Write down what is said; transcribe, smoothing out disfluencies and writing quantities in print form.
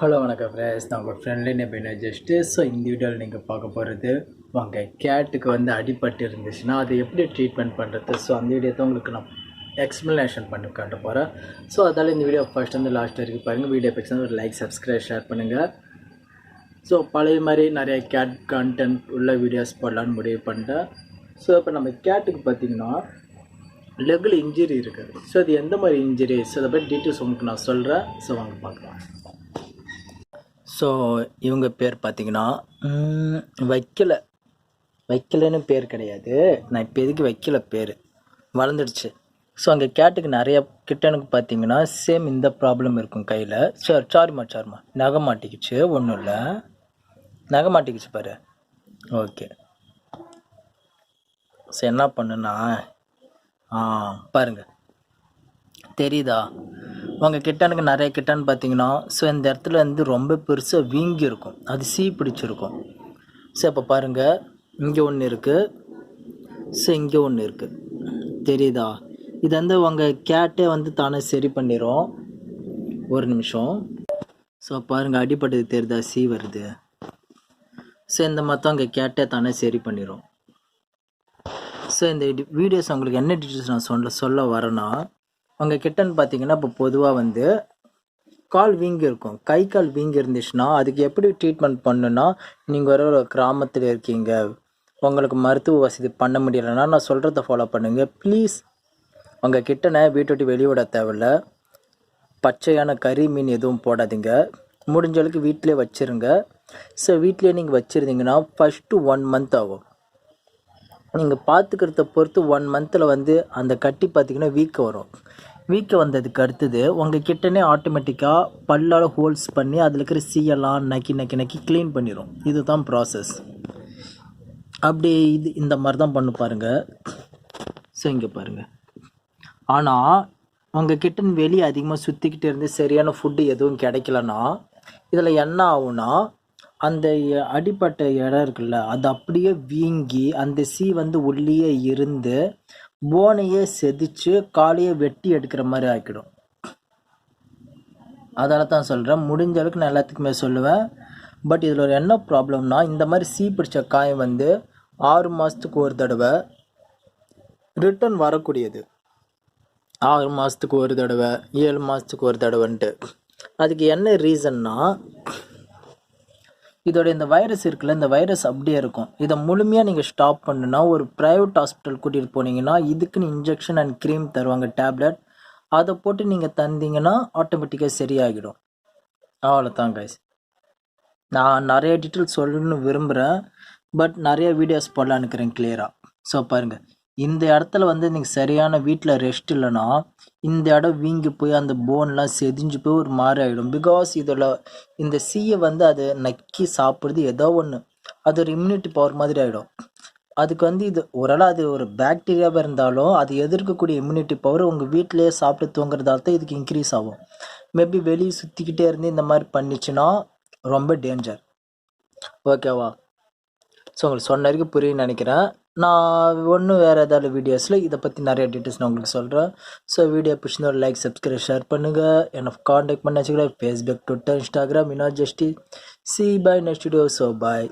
Hello வணக்கம் friends, நான் உங்கள் ஃப்ரெண்ட்லி நெபினா ஜஸ்ட்டு. ஸோ இந்த வீடியோவில் நீங்கள் பார்க்க போகிறது உங்கள் கேட்டுக்கு வந்து அடிபட்டு இருந்துச்சுன்னா அதை எப்படி ட்ரீட்மெண்ட் பண்ணுறது. ஸோ அந்த வீடியோ தான் உங்களுக்கு நான் எக்ஸ்ப்ளனேஷன் பண்ணி காட்ட போகிறேன். ஸோ அதால் இந்த வீடியோ ஃபர்ஸ்ட் வந்து லாஸ்ட் வரைக்கும் பாருங்கள். வீடியோ பிடிச்சா ஒரு லைக், சப்ஸ்கிரைப், ஷேர் பண்ணுங்கள். ஸோ பழைய மாதிரி நிறைய கேட் கண்டென்ட் உள்ள வீடியோஸ் போடலான்னு முடிவு பண்ணிட்டேன். ஸோ இப்போ நம்ம கேட்டுக்கு பார்த்திங்கன்னா லெக்கில் இன்ஜுரி இருக்குது. ஸோ அது எந்த மாதிரி இன்ஜுரி, ஸோ அதை பற்றி டீட்டெயில்ஸ் உங்களுக்கு நான் சொல்கிறேன். ஸோ வாங்க பார்க்கலாம். ஸோ இவங்க பேர் பார்த்திங்கன்னா வைக்கலைன்னு பேர் கிடையாது. நான் இப்போ எதுக்கு வைக்கல பேர் வளர்ந்துடுச்சு. ஸோ அங்கே கேட்டுக்கு நிறைய கிட்டனுக்கு பார்த்திங்கன்னா சேம் இந்த ப்ராப்ளம் இருக்கும் கையில். சாரிம்மா நகை மாட்டிக்கிச்சு. ஒன்றும் இல்லை, நகை மாட்டிக்கிச்சு பாரு. ஓகே, ஸோ என்ன பண்ணுன்னா பாருங்கள், தெரியுதா? உங்கள் கிட்டனுக்கு நிறைய கிட்டன்னு பார்த்தீங்கன்னா ஸோ இந்த இடத்துல வந்து ரொம்ப பெருசாக வீங்கி இருக்கும், அது பிடிச்சிருக்கும். ஸோ இப்போ பாருங்கள், இங்கே ஒன்று இருக்குது, ஸோ இங்கே ஒன்று இருக்குது, தெரியுதா? இது வந்து உங்கள் கேட்டே வந்து தானே சரி பண்ணிடும். ஒரு நிமிஷம். ஸோ பாருங்கள், அடிப்பட்டது தெரியுதா? வருது. ஸோ இந்த மொத்தம் உங்கள் கேட்டே தானே சரி பண்ணிடும். ஸோ இந்த வீடியோஸ் உங்களுக்கு என்ன டீட்டெயில்ஸ் நான் சொல்ல வரேன்னா, உங்கள் கிட்டன்னு பார்த்தீங்கன்னா இப்போ பொதுவாக வந்து கால் வீங்கி இருக்கும், கை கால் வீங்கி இருந்துச்சுன்னா அதுக்கு எப்படி ட்ரீட்மெண்ட் பண்ணுன்னா, நீங்கள் ஒரு கிராமத்தில் இருக்கீங்க, உங்களுக்கு மருத்துவ வசதி பண்ண முடியலைன்னா நான் சொல்கிறத ஃபாலோ பண்ணுங்கள் ப்ளீஸ். உங்கள் கிட்டனை வீட்டை விட்டு வெளியிட தேவையில்ல. பச்சையான கறி மீன் எதுவும் போடாதீங்க. முடிஞ்ச அளவுக்கு வீட்டிலே வச்சுருங்க. ஸோ வீட்லேயே நீங்கள் வச்சுருந்தீங்கன்னா ஃபஸ்ட்டு 1 மந்த் ஆகும். நீங்கள் பார்த்துக்கிறத பொறுத்து 1 மந்தில் வந்து அந்த கட்டி பார்த்திங்கன்னா வீக்கம் வரும். வீக்கம் வந்ததுக்கு அடுத்தது உங்கள் கிட்டனே ஆட்டோமேட்டிக்காக பல்லால் ஹோல்ஸ் பண்ணி அதில் இருக்கிற சீயெல்லாம் நக்கி க்ளீன் பண்ணிடும். இதுதான் ப்ராசஸ். அப்படி இந்த மாதிரி தான் பண்ணு பாருங்கள். ஸோ இங்கே பாருங்கள். ஆனால் உங்கள் கிட்டன் வெளியே அதிகமாக சுற்றிக்கிட்டு இருந்து சரியான ஃபுட்டு எதுவும் கிடைக்கலன்னா இதில் என்ன ஆகும்னா, அந்த அடிப்பட்ட இடம் இருக்குல்ல, அது அப்படியே வீங்கி அந்த வந்து உள்ளேயே இருந்து போனையே செதிச்சு காலையே வெட்டி எடுக்கிற மாதிரி ஆக்கிடும். அதால தான் சொல்கிறேன், முடிஞ்ச அளவுக்கு நான் எல்லாத்துக்குமே சொல்லுவேன். பட் இதில் ஒரு என்ன ப்ராப்ளம்னா, இந்த மாதிரி பிடிச்ச காயம் வந்து 6 மாதத்துக்கு ஒரு தடவை ரிட்டர்ன் வரக்கூடியது. 6 மாதத்துக்கு ஒரு தடவை, 7 மாதத்துக்கு ஒரு தடவைன்ட்டு. அதுக்கு என்ன ரீசன்னா, இதோட இந்த வைரஸ் இருக்குல்ல, இந்த வைரஸ் அப்படியே இருக்கும். இதை முழுமையாக நீங்கள் ஸ்டாப் பண்ணுன்னா ஒரு ப்ரைவேட் ஹாஸ்பிட்டல் கூட்டிகிட்டு போனீங்கன்னா இதுக்குன்னு இன்ஜெக்ஷன் அண்ட் க்ரீம் தருவாங்க, டேப்லெட். அதை போட்டு நீங்கள் தந்தீங்கன்னா ஆட்டோமேட்டிக்காக சரியாகிடும். அவ்வளோதான் கைஸ். நான் நிறைய டீட்டெயில்ஸ் சொல்லணும்னு விரும்புகிறேன், பட் நிறைய வீடியோஸ் போடலான்னு இருக்கிறேன் கிளியராக. ஸோ பாருங்கள், இந்த இடத்துல வந்து நீங்கள் சரியான வீட்டில் ரெஸ்ட் இல்லைன்னா இந்த இடம் வீங்கி போய் அந்த போன்லாம் செதிஞ்சு போய் ஒரு மாதிரி ஆகிடும். பிகாஸ் இதில் இந்த சீயை வந்து அது நக்கி சாப்பிடுறது ஏதோ ஒன்று, அது ஒரு இம்யூனிட்டி பவர் மாதிரி ஆகிடும். அதுக்கு வந்து இது ஓரளவு அது ஒரு பாக்டீரியாவாக இருந்தாலும் அது எதிர்க்கக்கூடிய இம்யூனிட்டி பவர் உங்கள் வீட்டிலேயே சாப்பிட்டு தூங்குறதால தான் இதுக்கு இன்க்ரீஸ் ஆகும். மேபி வெளியே சுற்றிக்கிட்டே இருந்து இந்த மாதிரி பண்ணிச்சுன்னா ரொம்ப டேஞ்சர். ஓகேவா? ஸோ உங்களுக்கு சொன்ன வரைக்கும் புரியுன்னு நினைக்கிறேன். நான் வேறு ஏதாவது வீடியோஸில் இதை பற்றி நிறைய டீட்டெயில்ஸ் நான் உங்களுக்கு சொல்கிறேன். ஸோ வீடியோ பிடிச்சிருந்தா ஒரு லைக், சப்ஸ்கிரைப், ஷேர் பண்ணுங்கள். என்னை காண்டாக்ட் பண்ண வச்சுக்கிறேன் ஃபேஸ்புக், ட்விட்டர், இன்ஸ்டாகிராம், ஜஸ்டி. See bye next video. So பாய்.